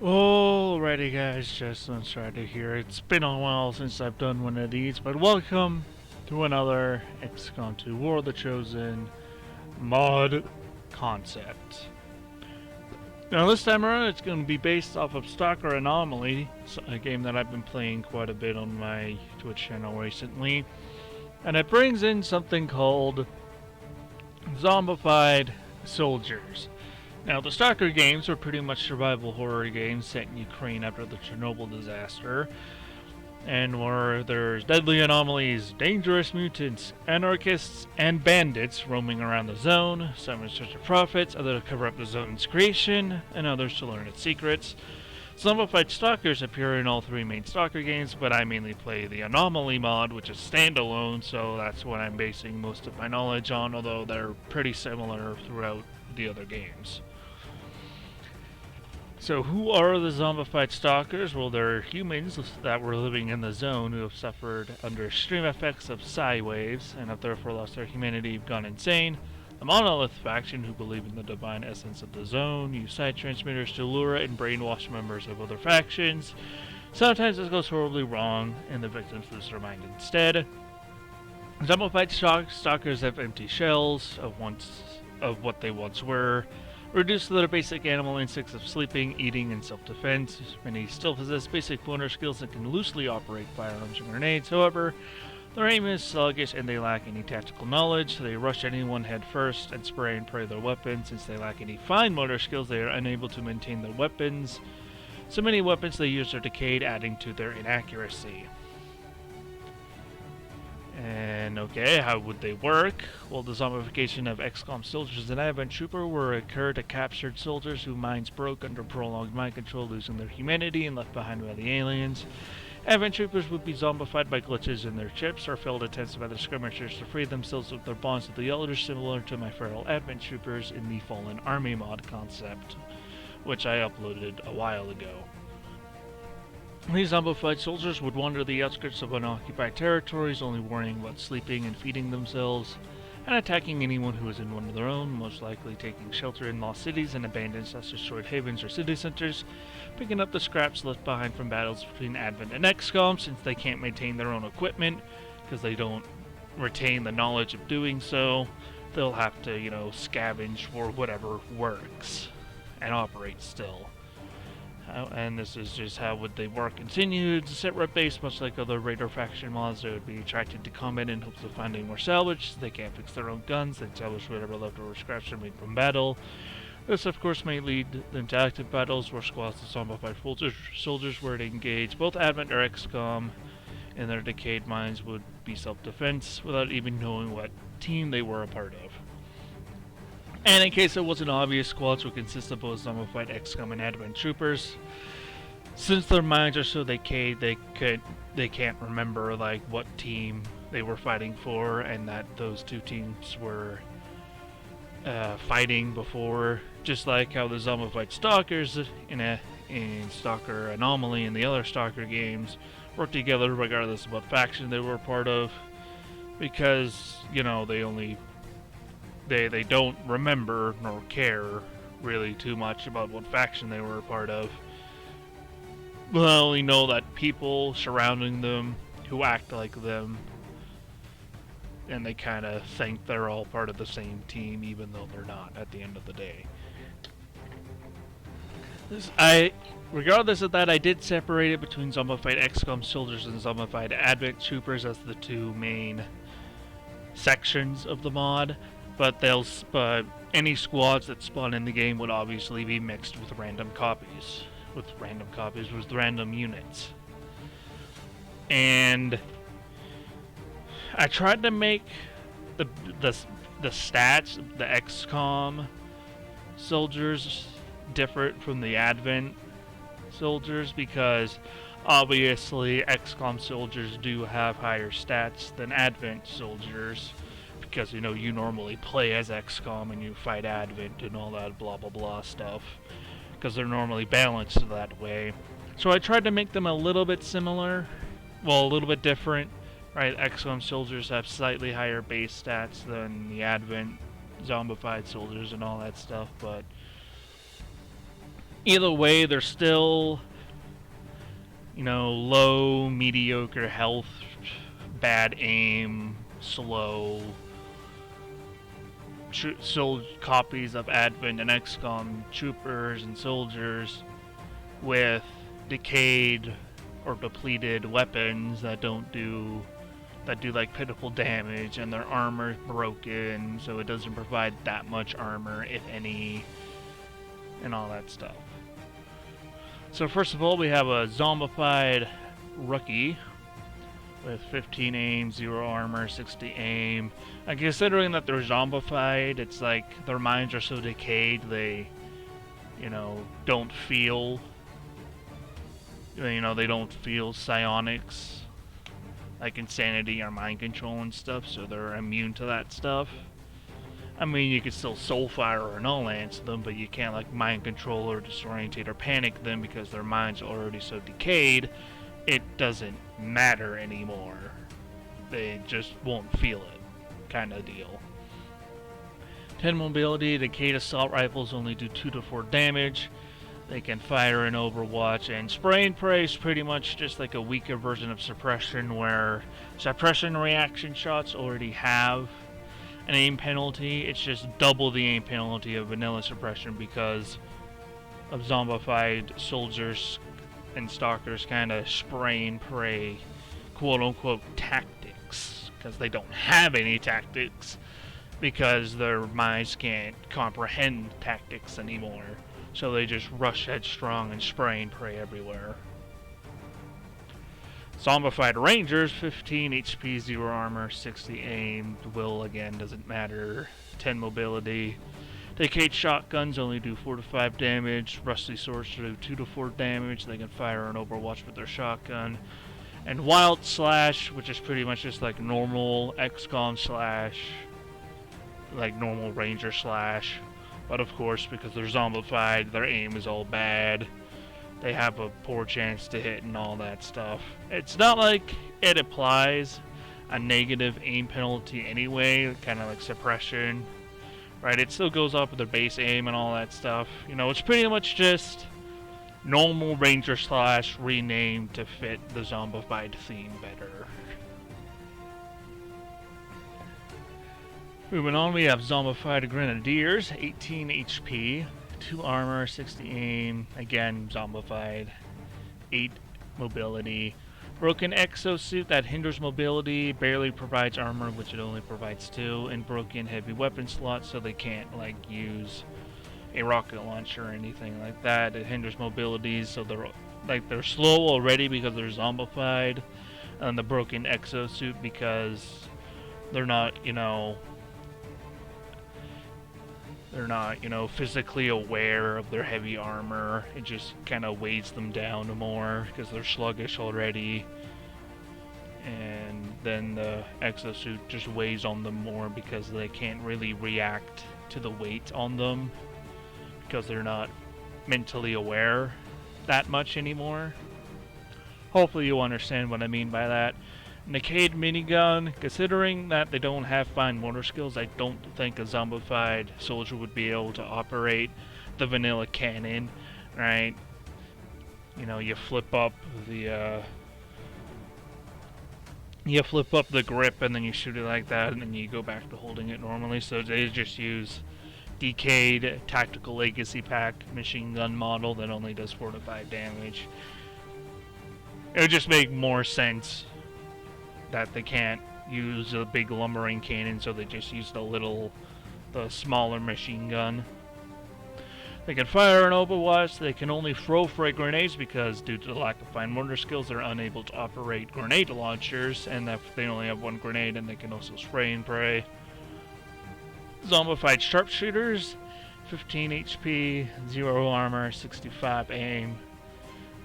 Alrighty guys, just Uncharted here. It's been a while since I've done one of these, but welcome to another Xcom 2 War of the Chosen mod concept. Now this time around it's going to be based off of Stalker Anomaly, a game that I've been playing quite a bit on my Twitch channel recently. And it brings in something called Zombified Soldiers. Now, the Stalker games are pretty much survival horror games set in Ukraine after the Chernobyl disaster, and where there's deadly anomalies, dangerous mutants, anarchists, and bandits roaming around the zone, some in search of profits, others to cover up the zone's creation, and others to learn its secrets. Zombified Stalkers appear in all three main Stalker games, but I mainly play the Anomaly mod, which is standalone, so that's what I'm basing most of my knowledge on, although they're pretty similar throughout the other games. So who are the Zombified Stalkers? Well, they're humans that were living in the zone who have suffered under extreme effects of psi waves and have therefore lost their humanity, gone insane. The Monolith faction, who believe in the divine essence of the zone, use psi transmitters to lure and brainwash members of other factions. Sometimes this goes horribly wrong, and the victims lose their mind instead. Zombified Stalkers have empty shells of what they once were, reduced to their basic animal instincts of sleeping, eating, and self-defense. Many still possess basic motor skills and can loosely operate firearms and grenades. However, their aim is sluggish and they lack any tactical knowledge. They rush anyone head first and spray and pray their weapons. Since they lack any fine motor skills, they are unable to maintain their weapons. So many weapons they use are decayed, adding to their inaccuracy. And okay, how would they work? Well, the zombification of Xcom soldiers and Advent Trooper were occurred to captured soldiers whose minds broke under prolonged mind control, losing their humanity and left behind by the aliens. Advent Troopers would be zombified by glitches in their chips or failed attempts by the skirmishers to free themselves with their bonds with the elders, similar to my feral Advent Troopers in the Fallen Army mod concept, which I uploaded a while ago. These zombified soldiers would wander the outskirts of unoccupied territories, only worrying about sleeping and feeding themselves, and attacking anyone who is in one of their own, most likely taking shelter in lost cities and abandoned/destroyed havens or city centers, picking up the scraps left behind from battles between Advent and Xcom, since they can't maintain their own equipment, because they don't retain the knowledge of doing so. They'll have to, scavenge for whatever works, and operate still. And this is just how would they work. Continued to set rep base, much like other Raider faction mods. They would be attracted to combat in hopes of finding more salvage. They can't fix their own guns, they salvage whatever leftover scraps are made from battle. This of course may lead them to active battles where squads of zombified soldiers were to engage both Advent or Xcom, and their decayed minds would be self-defense without even knowing what team they were a part of. And in case it wasn't obvious, squads would consist of both Zombified Xcom and Advent Troopers. Since their minds are so decayed, they can't remember what team they were fighting for, and that those two teams were fighting before. Just like how the Zombified Stalkers in Stalker Anomaly and the other Stalker games work together regardless of what faction they were a part of, because they don't remember nor care really too much about what faction they were a part of. They only know that people surrounding them who act like them, and they kind of think they're all part of the same team, even though they're not at the end of the day. Regardless of that, I did separate it between Zombified Xcom soldiers and Zombified Advent Troopers as the two main sections of the mod. But any squads that spawn in the game would obviously be mixed with random copies. With random units. And I tried to make the stats, the Xcom soldiers, different from the Advent soldiers, because obviously Xcom soldiers do have higher stats than Advent soldiers. Because, you normally play as Xcom and you fight Advent and all that blah blah blah stuff. Because they're normally balanced that way. So I tried to make them a little bit similar. Well, a little bit different. Right, Xcom soldiers have slightly higher base stats than the Advent zombified soldiers and all that stuff, but Either way, they're still, you know, low, mediocre health, bad aim, slow. Sold copies of Advent and Xcom troopers and soldiers with decayed or depleted weapons that do like pitiful damage, and their armor's broken, so it doesn't provide that much armor, if any, and all that stuff. So first of all, we have a Zombified Rookie with 15 aim, 0 armor, 60 aim. And considering that they're zombified, it's like their minds are so decayed they, you know, don't feel, they don't feel psionics, like insanity or mind control and stuff, so they're immune to that stuff. I mean, you can still soulfire or no-lance them, but you can't like mind control or disorientate or panic them because their minds are already so decayed, it doesn't matter anymore. They just won't feel it, kind of deal. 10 mobility, decayed assault rifles only do 2 to 4 damage. They can fire in Overwatch, and spray and pray is pretty much just like a weaker version of suppression, where suppression reaction shots already have an aim penalty. It's just double the aim penalty of vanilla suppression because of zombified soldiers and stalkers kind of spray and pray, quote-unquote, tactics, because they don't have any tactics, because their minds can't comprehend tactics anymore, so they just rush headstrong and spray and pray everywhere. Zombified Rangers, 15 HP, 0 armor, 60 aim, will again doesn't matter, 10 mobility. Decayed shotguns only do 4 to 5 damage. Rusty swords do 2 to 4 damage. They can fire on Overwatch with their shotgun. And Wild Slash, which is pretty much just like normal XCOM slash, like normal Ranger slash. But of course, because they're zombified, their aim is all bad. They have a poor chance to hit and all that stuff. It's not like it applies a negative aim penalty anyway, kind of like suppression. Right, it still goes up with their base aim and all that stuff. You know, it's pretty much just normal Ranger slash renamed to fit the zombified theme better. Moving on, we have Zombified Grenadiers, 18 HP, 2 armor, 60 aim, again zombified, 8 mobility. Broken exosuit that hinders mobility, barely provides armor, which it only provides 2, and broken heavy weapon slot, so they can't like use a rocket launcher or anything like that. It hinders mobility, so they're slow already because they're zombified, and the broken exosuit because they're not, physically aware of their heavy armor. It just kind of weighs them down more because they're sluggish already. And then the exosuit just weighs on them more because they can't really react to the weight on them because they're not mentally aware that much anymore. Hopefully you understand what I mean by that. Decayed minigun, considering that they don't have fine motor skills, I don't think a zombified soldier would be able to operate the vanilla cannon, right? You flip up the grip and then you shoot it like that, and then you go back to holding it normally. So they just use decayed tactical legacy pack machine gun model that only does 4 to 5 damage. It would just make more sense that they can't use a big lumbering cannon, so they just use the smaller machine gun. They can fire an Overwatch. They can only throw frag grenades because due to the lack of fine motor skills, they're unable to operate grenade launchers, and if they only have 1 grenade, and they can also spray and pray. Zombified Sharpshooters, 15 HP, 0 armor, 65 aim,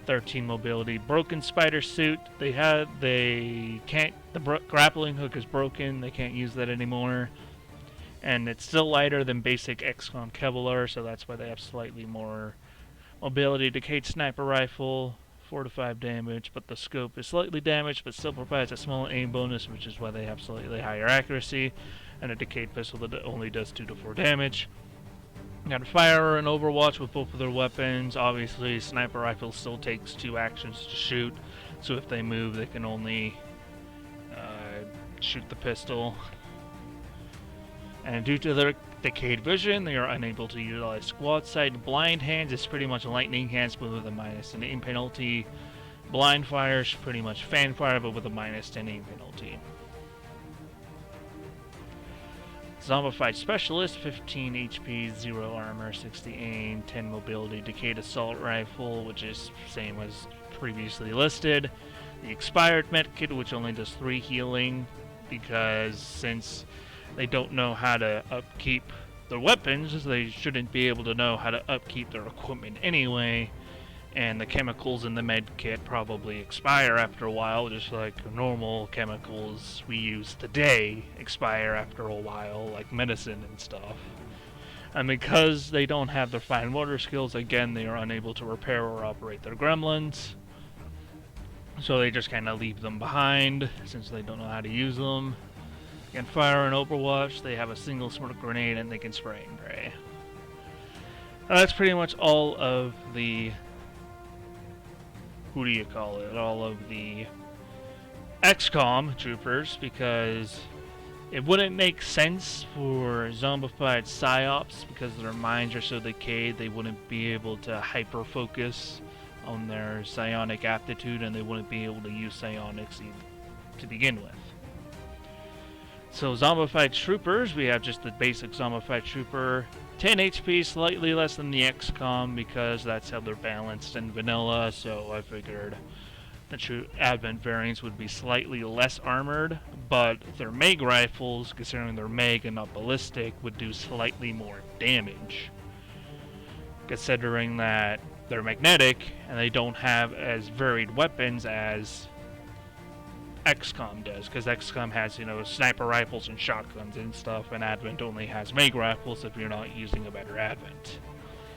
13 mobility. Broken spider suit. The grappling hook is broken. They can't use that anymore. And it's still lighter than basic XCOM Kevlar, so that's why they have slightly more mobility. Decayed sniper rifle, 4 to 5 damage, but the scope is slightly damaged, but still provides a small aim bonus, which is why they have slightly higher accuracy. And a decayed pistol that only does 2 to 4 damage. You got fire and Overwatch with both of their weapons. Obviously, sniper rifle still takes 2 actions to shoot, so if they move, they can only shoot the pistol. And due to their decayed vision, they are unable to utilize squad sight. Blind hands is pretty much lightning hands, but with a minus an aim penalty. Blind fire is pretty much fan fire, but with a minus 10 aim penalty. Zombified Specialist, 15 HP, 0 armor, 60 aim, 10 mobility, decayed assault rifle, which is same as previously listed. The expired medkit, which only does 3 healing, because since they don't know how to upkeep their weapons, they shouldn't be able to know how to upkeep their equipment anyway. And the chemicals in the med kit probably expire after a while, just like normal chemicals we use today expire after a while, like medicine and stuff. And because they don't have their fine motor skills, again, they are unable to repair or operate their gremlins. So they just kind of leave them behind, since they don't know how to use them. Again, fire and Overwatch, they have a single smoke grenade and they can spray and pray. That's pretty much all of the all of the Xcom troopers, because it wouldn't make sense for zombified psyops, because their minds are so decayed they wouldn't be able to hyper focus on their psionic aptitude, and they wouldn't be able to use psionics to begin with. So zombified troopers, we have just the basic zombified trooper, 10 HP, slightly less than the Xcom, because that's how they're balanced in vanilla, so I figured the true Advent variants would be slightly less armored, but their mag rifles, considering they're mag and not ballistic, would do slightly more damage. Considering that they're magnetic, and they don't have as varied weapons as Xcom does, because Xcom has, sniper rifles and shotguns and stuff, and Advent only has mag rifles if you're not using a better Advent.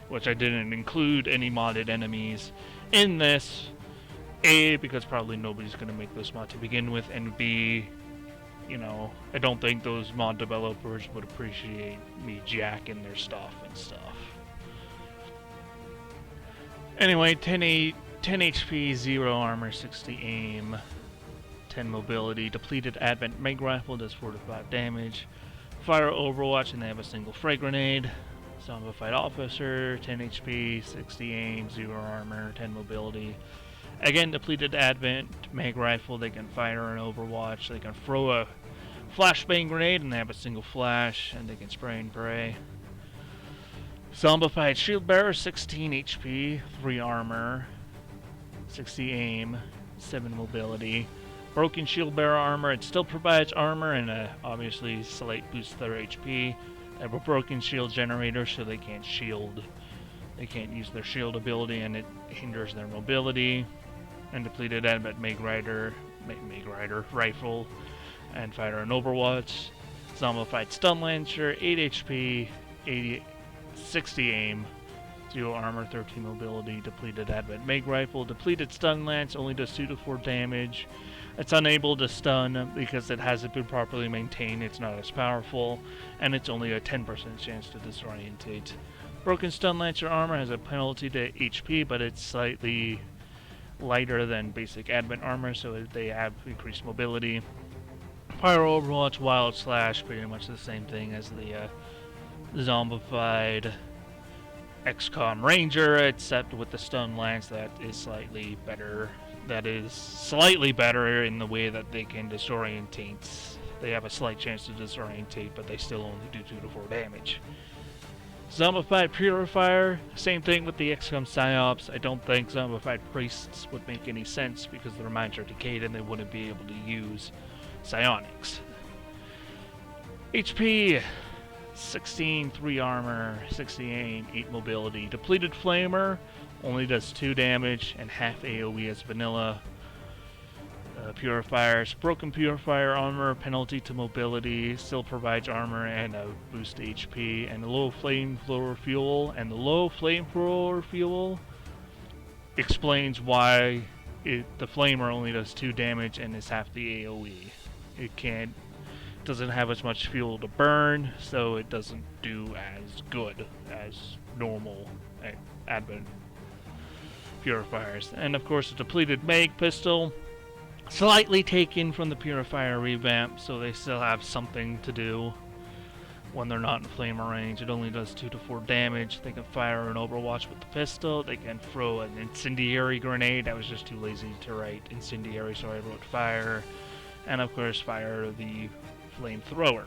Which I didn't include any modded enemies in this, A, because probably nobody's going to make this mod to begin with, and B, I don't think those mod developers would appreciate me jacking their stuff and stuff. Anyway, 10 HP, 0 armor, 60 aim, 10 mobility, depleted Advent mag rifle does 4 to 5 damage, fire Overwatch, and they have a single frag grenade. Zombified officer, 10 HP, 60 aim, 0 armor, 10 mobility. Again, depleted Advent mag rifle, they can fire an Overwatch, they can throw a flashbang grenade, and they have a single flash, and they can spray and pray. Zombified shield bearer, 16 HP, 3 armor, 60 aim, 7 mobility. Broken shield bearer armor, it still provides armor and obviously slight boost to their HP. They have a broken shield generator, so they can't shield. They can't use their shield ability, and it hinders their mobility. And depleted Advent mag rider rifle, and fire an Overwatch. Zombified stun lancer, 8 HP, 60 aim, 0 armor, 13 mobility. Depleted Advent mag rifle, depleted stun lance, only does 2 to 4 damage. It's unable to stun because it hasn't been properly maintained, it's not as powerful, and it's only a 10% chance to disorientate. Broken Stun Lancer armor has a penalty to HP, but it's slightly lighter than basic Advent armor, so they have increased mobility. Fire Overwatch, Wild Slash, pretty much the same thing as the Zombified Xcom Ranger, except with the Stun Lance that is slightly better. That is slightly better in the way that they can disorientate. They have a slight chance to disorientate, but they still only do 2 to 4 damage. Zombified Purifier, same thing with the Xcom Psyops. I don't think Zombified Priests would make any sense because their minds are decayed and they wouldn't be able to use psionics. HP, 16, 3 armor, 60 aim, 8 mobility. Depleted Flamer, only does 2 damage and half AoE as vanilla. Purifiers, broken Purifier armor, penalty to mobility, still provides armor and a boost to HP, and low flamethrower fuel. And the low flamethrower fuel explains why the flamer only does 2 damage and is half the AoE. doesn't have as much fuel to burn, so it doesn't do as good as normal advent purifiers. And of course, a depleted mag pistol, slightly taken from the purifier revamp, so they still have something to do when they're not in flamer range. It only does 2 to 4 damage. They can fire an Overwatch with the pistol. They can throw an incendiary grenade. I was just too lazy to write incendiary, so I wrote fire. And of course, fire the flamethrower.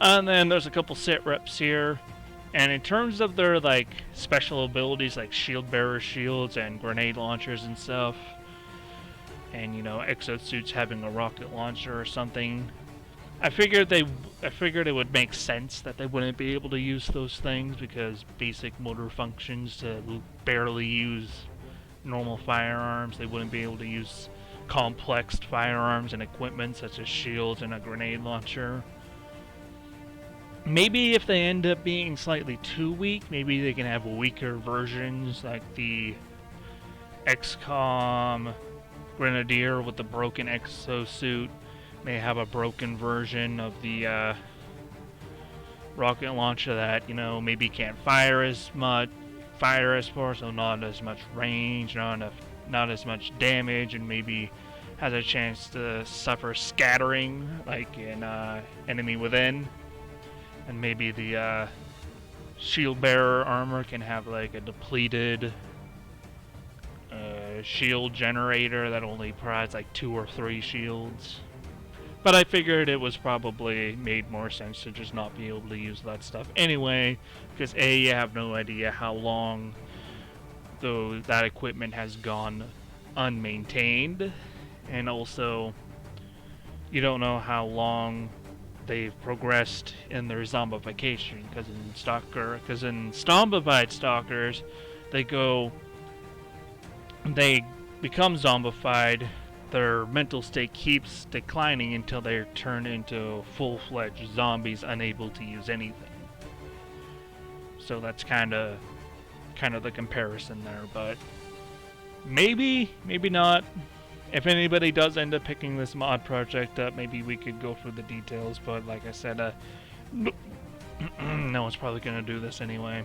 And then there's a couple sit reps here. And in terms of their like special abilities, like shield bearer shields and grenade launchers and stuff, and you know, exosuits having a rocket launcher or something, I figured it would make sense that they wouldn't be able to use those things because basic motor functions to barely use normal firearms. They wouldn't be able to use complex firearms and equipment such as shields and a grenade launcher. Maybe if they end up being slightly too weak, maybe they can have weaker versions like the Xcom Grenadier with the broken exosuit. May have a broken version of the rocket launcher that, you know, maybe can't fire as far, so not as much range, not as much damage, and maybe has a chance to suffer scattering like in Enemy Within. And maybe the shield bearer armor can have like a depleted shield generator that only provides like 2 or 3 shields. But I figured it was probably made more sense to just not be able to use that stuff anyway, because A, you have no idea how long that equipment has gone unmaintained, and also you don't know how long they've progressed in their zombification, because in Zombified Stalkers, they become zombified. Their mental state keeps declining until they're turned into full-fledged zombies, unable to use anything. So that's kind of the comparison there, but maybe not. If anybody does end up picking this mod project up, maybe we could go through the details, but like I said, no one's probably going to do this anyway.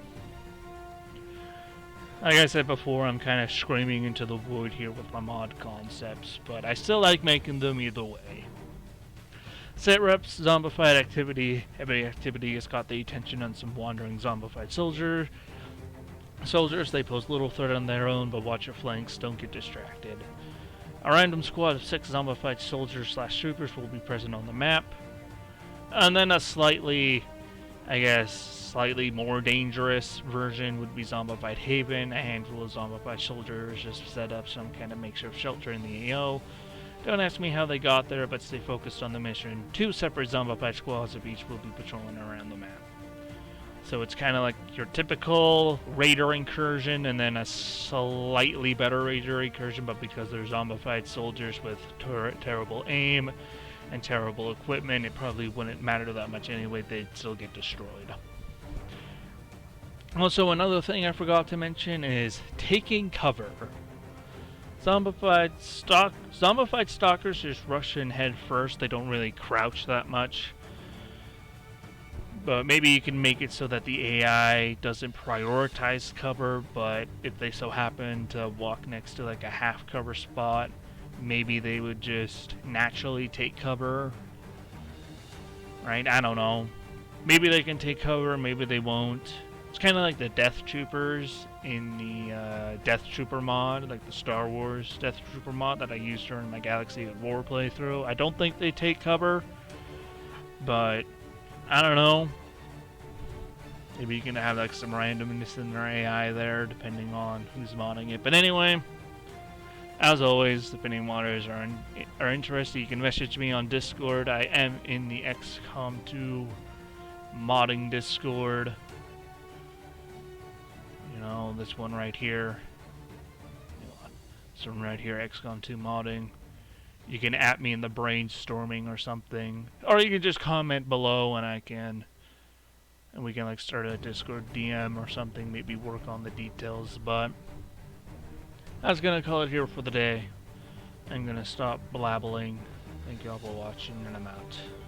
Like I said before, I'm kind of screaming into the void here with my mod concepts, but I still like making them either way. Set reps, zombified activity. Every activity has caught the attention on some wandering zombified soldiers. They pose little threat on their own, but watch your flanks, don't get distracted. A random squad of 6 zombified soldiers / troopers will be present on the map. And then a slightly more dangerous version would be Zombified Haven. A handful of zombified soldiers just set up some kind of makeshift shelter in the AO. Don't ask me how they got there, but stay focused on the mission. 2 separate zombified squads of each will be patrolling around the map. So it's kind of like your typical raider incursion, and then a slightly better raider incursion, but because they're zombified soldiers with terrible aim and terrible equipment, it probably wouldn't matter that much anyway. They'd still get destroyed. Also, another thing I forgot to mention is taking cover. Zombified Stalkers just rush in head first. They don't really crouch that much. But maybe you can make it so that the AI doesn't prioritize cover, but if they so happen to walk next to like a half cover spot, maybe they would just naturally take cover. Right? I don't know. Maybe they can take cover, maybe they won't. It's kind of like the Death Troopers in the Death Trooper mod, like the Star Wars Death Trooper mod that I used during my Galaxy of War playthrough. I don't think they take cover, but I don't know. Maybe you can have like some randomness in their AI there, depending on who's modding it. But anyway, as always, if any modders are interested, you can message me on Discord. I am in the Xcom 2 modding Discord. You know, this one right here. This one right here, Xcom 2 modding. You can at me in the brainstorming or something, or you can just comment below and we can like start a Discord DM or something, maybe work on the details. But I was gonna call it here for the day. I'm gonna stop blabbling Thank you all for watching, and I'm out.